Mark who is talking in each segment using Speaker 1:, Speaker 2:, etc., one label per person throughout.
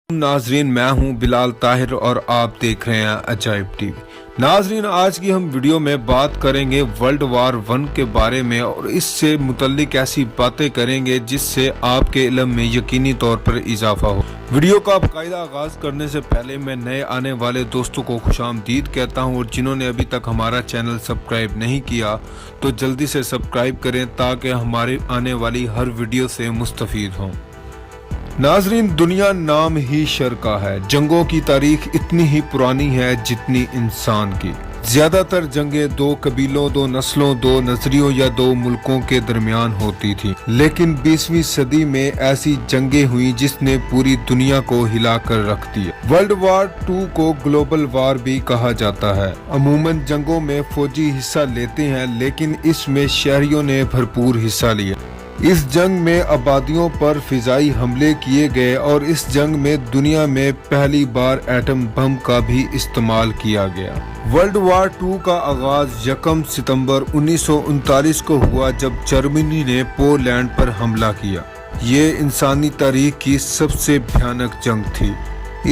Speaker 1: नाजरीन, मैं हूं बिलाल ताहिर और आप देख रहे हैं अजाइब टीवी। नाजरीन, आज की हम वीडियो में बात करेंगे वर्ल्ड वार 1 के बारे में और इससे मुतल्लिक ऐसी बातें करेंगे जिससे आपके इल्म में यकीनी तौर पर इजाफा हो। वीडियो का बाकायदा आगाज करने से पहले मैं नए आने वाले दोस्तों को खुशामदीद कहता हूं और जिन्होंने अभी तक हमारा चैनल सब्सक्राइब नहीं किया तो जल्दी से सब्सक्राइब करें ताकि हमारे आने वाली हर वीडियो से मुस्तफीद हों। नाजरीन, दुनिया नाम ही शर का है। जंगों की तारीख इतनी ही पुरानी है जितनी इंसान की। ज्यादातर जंगें दो कबीलों, दो नस्लों, दो नजरियों या दो मुल्कों के दरमियान होती थी, लेकिन 20वीं सदी में ऐसी जंगें हुई जिसने पूरी दुनिया को हिला कर रख दिया। वर्ल्ड वार 2 को ग्लोबल वार भी कहा जाता है। अमूमन जंगों में फौजी हिस्सा लेते हैं, लेकिन इसमें शहरियों ने भरपूर हिस्सा लिया। इस जंग में आबादियों पर फिजाई हमले किए गए और इस जंग में दुनिया में पहली बार एटम बम का भी इस्तेमाल किया गया। वर्ल्ड वार 2 का आगाज 1 सितंबर 1939 को हुआ जब जर्मनी ने पोलैंड पर हमला किया। ये इंसानी तारीख की सबसे भयानक जंग थी।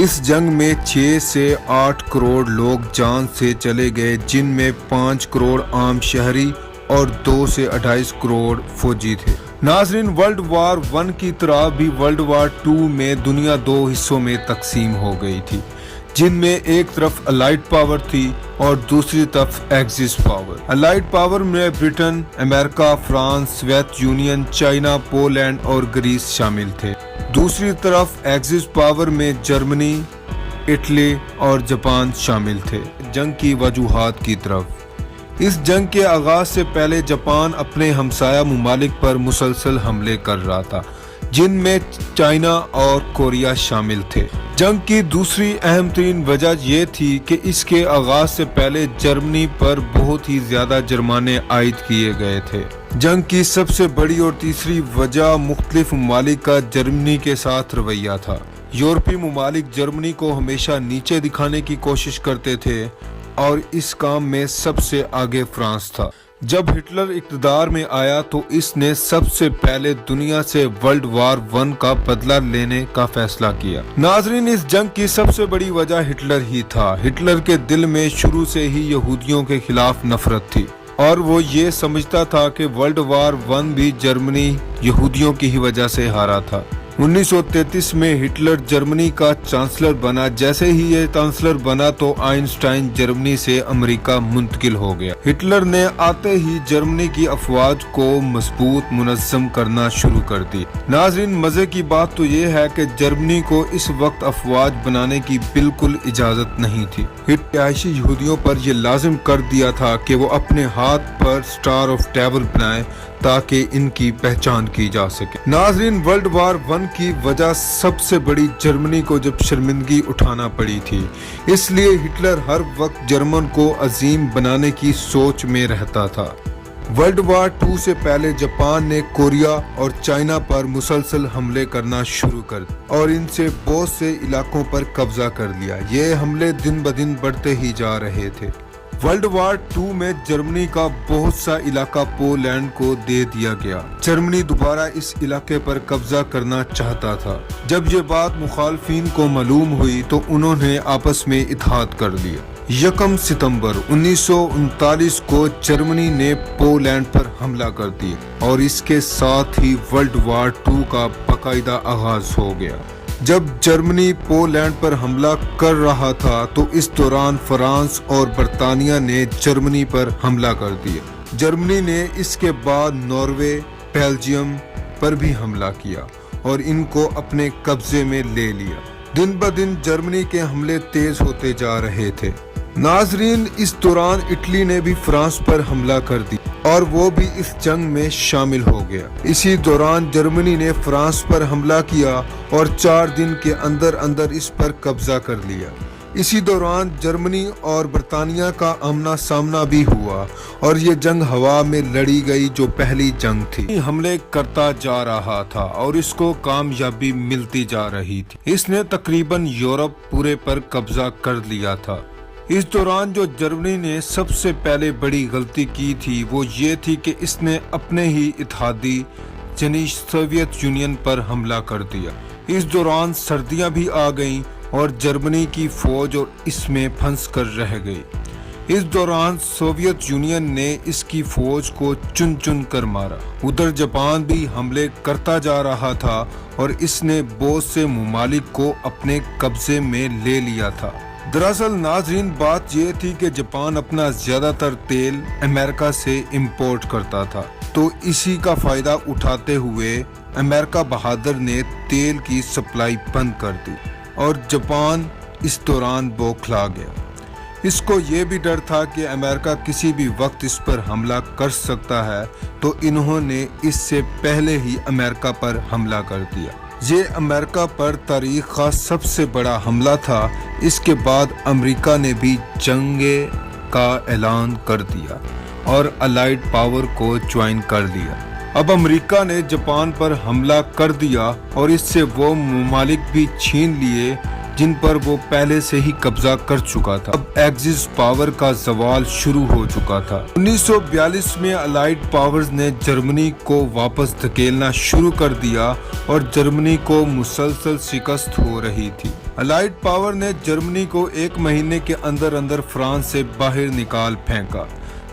Speaker 1: इस जंग में 6 से 8 करोड़ लोग जान से चले गए, जिनमें 5 करोड़ आम शहरी और 2 से 28 करोड़ फौजी थे। नाजरीन, वर्ल्ड वार 1 की तरह भी वर्ल्ड वार 2 में दुनिया 2 हिस्सों में तकसीम हो गई थी, जिनमें एक तरफ अलाइड पावर थी और दूसरी तरफ एक्सिस पावर। अलाइड पावर में Britain, America, France, Soviet union, China, Poland और ग्रीस शामिल थे। दूसरी तरफ एक्सिस पावर में जर्मनी, इटली और जापान शामिल थे। जंग की वजूहात की तरफ, इस जंग के आगाज से पहले जापान अपने हमसाया मुमालिक पर मुसलसल हमले कर रहा था, जिनमें चाइना और कोरिया शामिल थे। जंग की दूसरी अहम तरीन वजह यह थी कि इसके आगाज से पहले जर्मनी पर बहुत ही ज्यादा जुर्माने आयद किए गए थे। जंग की सबसे बड़ी और तीसरी वजह मुख्तलिफ मुमालिक का जर्मनी के साथ रवैया था। यूरोपीय मुमालिक जर्मनी को हमेशा नीचे दिखाने की कोशिश करते थे और इस काम में सबसे आगे फ्रांस था। जब हिटलर इक़्तिदार में आया तो इसने सबसे पहले दुनिया से वर्ल्ड वार 1 का बदला लेने का फैसला किया। नाजरीन, इस जंग की सबसे बड़ी वजह हिटलर ही था। हिटलर के दिल में शुरू से ही यहूदियों के खिलाफ नफरत थी और वो ये समझता था कि वर्ल्ड वार 1 भी जर्मनी यहूदियों की ही वजह से हारा था। 1933 में हिटलर जर्मनी का चांसलर बना। जैसे ही ये चांसलर बना तो आइंस्टाइन जर्मनी से अमेरिका मुंतकिल हो गया। हिटलर ने आते ही जर्मनी की अफवाज को मजबूत मुनज़्ज़म करना शुरू कर दी। नाज़रीन, मजे की बात तो ये है कि जर्मनी को इस वक्त अफवाज बनाने की बिल्कुल इजाजत नहीं थी। रिहायशी यहूदियों पर यह लाजिम कर दिया था कि वो अपने हाथ पर स्टार ऑफ डेविल बनाएं ताकि इनकी पहचान की जा सके। नाजरीन, वर्ल्ड वार 1 की वजह सबसे बड़ी जर्मनी को जब शर्मिंदगी उठाना पड़ी थी, इसलिए हिटलर हर वक्त जर्मन को अजीम बनाने की सोच में रहता था। वर्ल्ड वार 2 से पहले जापान ने कोरिया और चाइना पर मुसलसल हमले करना शुरू कर दिए और इनसे बहुत से इलाकों पर कब्जा कर लिया। ये हमले दिन ब दिन बढ़ते ही जा रहे थे। वर्ल्ड वार 2 में जर्मनी का बहुत सा इलाका पोलैंड को दे दिया गया। जर्मनी दोबारा इस इलाके पर कब्जा करना चाहता था। जब ये बात मुखालफिन को मालूम हुई तो उन्होंने आपस में इत्तेहाद कर लिया। 1 सितंबर 1939 को जर्मनी ने पोलैंड पर हमला कर दिया और इसके साथ ही वर्ल्ड वार 2 का बाकायदा आगाज हो गया। जब जर्मनी पोलैंड पर हमला कर रहा था तो इस दौरान फ्रांस और बरतानिया ने जर्मनी पर हमला कर दिया। जर्मनी ने इसके बाद नॉर्वे, बेल्जियम पर भी हमला किया और इनको अपने कब्जे में ले लिया। दिन ब दिन जर्मनी के हमले तेज होते जा रहे थे। नाजरीन, इस दौरान इटली ने भी फ्रांस पर हमला कर दिया और वो भी इस जंग में शामिल हो गया। इसी दौरान जर्मनी ने फ्रांस पर हमला किया और 4 दिन के अंदर अंदर इस पर कब्जा कर लिया। इसी दौरान जर्मनी और बरतानिया का आमना सामना भी हुआ और ये जंग हवा में लड़ी गई जो पहली जंग थी। हमले करता जा रहा था और इसको कामयाबी मिलती जा रही थी। इसने तकरीबन यूरोप पूरे पर कब्जा कर लिया था। इस दौरान जो जर्मनी ने सबसे पहले बड़ी गलती की थी वो ये थी कि इसने अपने ही इत्तेहादी यानी सोवियत यूनियन पर हमला कर दिया। इस दौरान सर्दियां भी आ गईं और जर्मनी की फौज और इसमें फंस कर रह गई। इस दौरान सोवियत यूनियन ने इसकी फौज को चुन चुन कर मारा। उधर जापान भी हमले करता जा रहा था और इसने बहुत से ममालिक को अपने कब्जे में ले लिया था। दरअसल नाजरीन, बात ये थी कि जापान अपना ज्यादातर तेल अमेरिका से इंपोर्ट करता था, तो इसी का फायदा उठाते हुए अमेरिका बहादुर ने तेल की सप्लाई बंद कर दी और जापान इस दौरान बौखला गया। इसको ये भी डर था कि अमेरिका किसी भी वक्त इस पर हमला कर सकता है, तो इन्होंने इससे पहले ही अमेरिका पर हमला कर दिया। ये अमेरिका पर तारीख का सबसे बड़ा हमला था। इसके बाद अमेरिका ने भी जंगे का ऐलान कर दिया और अलाइड पावर को ज्वाइन कर लिया। अब अमेरिका ने जापान पर हमला कर दिया और इससे वो ममालिक भी छीन लिए जिन पर वो पहले से ही कब्जा कर चुका था। अब एक्सिस पावर का सवाल शुरू हो चुका था। 1942 में अलाइड पावर्स ने जर्मनी को वापस धकेलना शुरू कर दिया और जर्मनी को मुसलसल शिकस्त हो रही थी। अलाइड पावर ने जर्मनी को 1 महीने के अंदर अंदर फ्रांस से बाहर निकाल फेंका।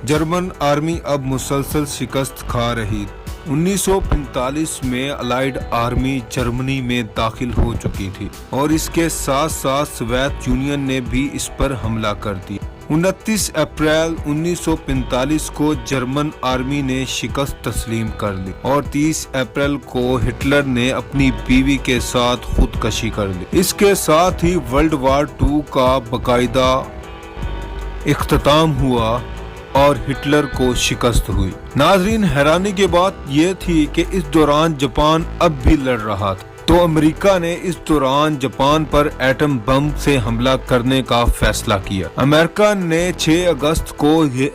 Speaker 1: जर्मन आर्मी अब मुसलसल शिकस्त खा रही। 1945 में अलाइड आर्मी जर्मनी में दाखिल हो चुकी थी और इसके साथ साथ सोवियत यूनियन ने भी इस पर हमला कर दिया। 29 अप्रैल 1945 को जर्मन आर्मी ने शिकस्त तस्लीम कर ली और 30 अप्रैल को हिटलर ने अपनी बीवी के साथ खुदकशी कर ली। इसके साथ ही वर्ल्ड वार 2 का बाकायदा इख्तिताम हुआ और हिटलर को शिकस्त हुई। नाजरीन, हैरानी की बात यह थी कि इस दौरान जापान अब भी लड़ रहा था, तो अमेरिका ने इस दौरान जापान पर एटम बम से हमला करने का फैसला किया। अमेरिका ने 6 अगस्त को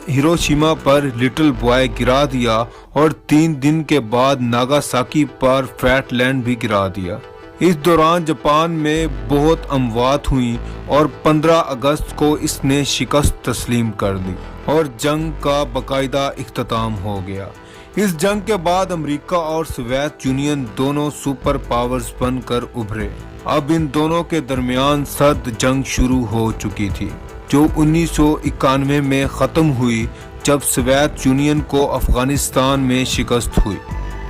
Speaker 1: हिरोशिमा पर लिटिल बॉय गिरा दिया और 3 दिन के बाद नागासाकी पर फैटलैंड भी गिरा दिया। इस दौरान जापान में बहुत अमवात हुई और 15 अगस्त को इसने शिकस्त तस्लीम कर दी और जंग का बाकायदा इख्तिताम हो गया। इस जंग के बाद अमेरिका और सोवियत यूनियन दोनों सुपर पावर्स बनकर उभरे। अब इन दोनों के दरमियान सर्द जंग शुरू हो चुकी थी, जो 1991 में खत्म हुई जब सोवियत यूनियन को अफगानिस्तान में शिकस्त हुई।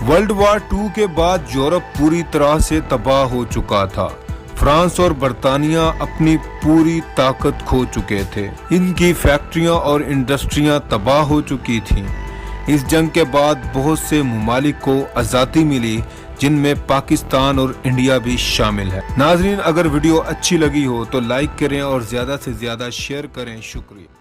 Speaker 1: वर्ल्ड वार 2 के बाद यूरोप पूरी तरह से तबाह हो चुका था। फ्रांस और बरतानिया अपनी पूरी ताकत खो चुके थे। इनकी फैक्ट्रियां और इंडस्ट्रियां तबाह हो चुकी थीं। इस जंग के बाद बहुत से ममालिक को आज़ादी मिली, जिनमें पाकिस्तान और इंडिया भी शामिल है। नाजरीन, अगर वीडियो अच्छी लगी हो तो लाइक करें और ज़्यादा से ज़्यादा शेयर करें। शुक्रिया।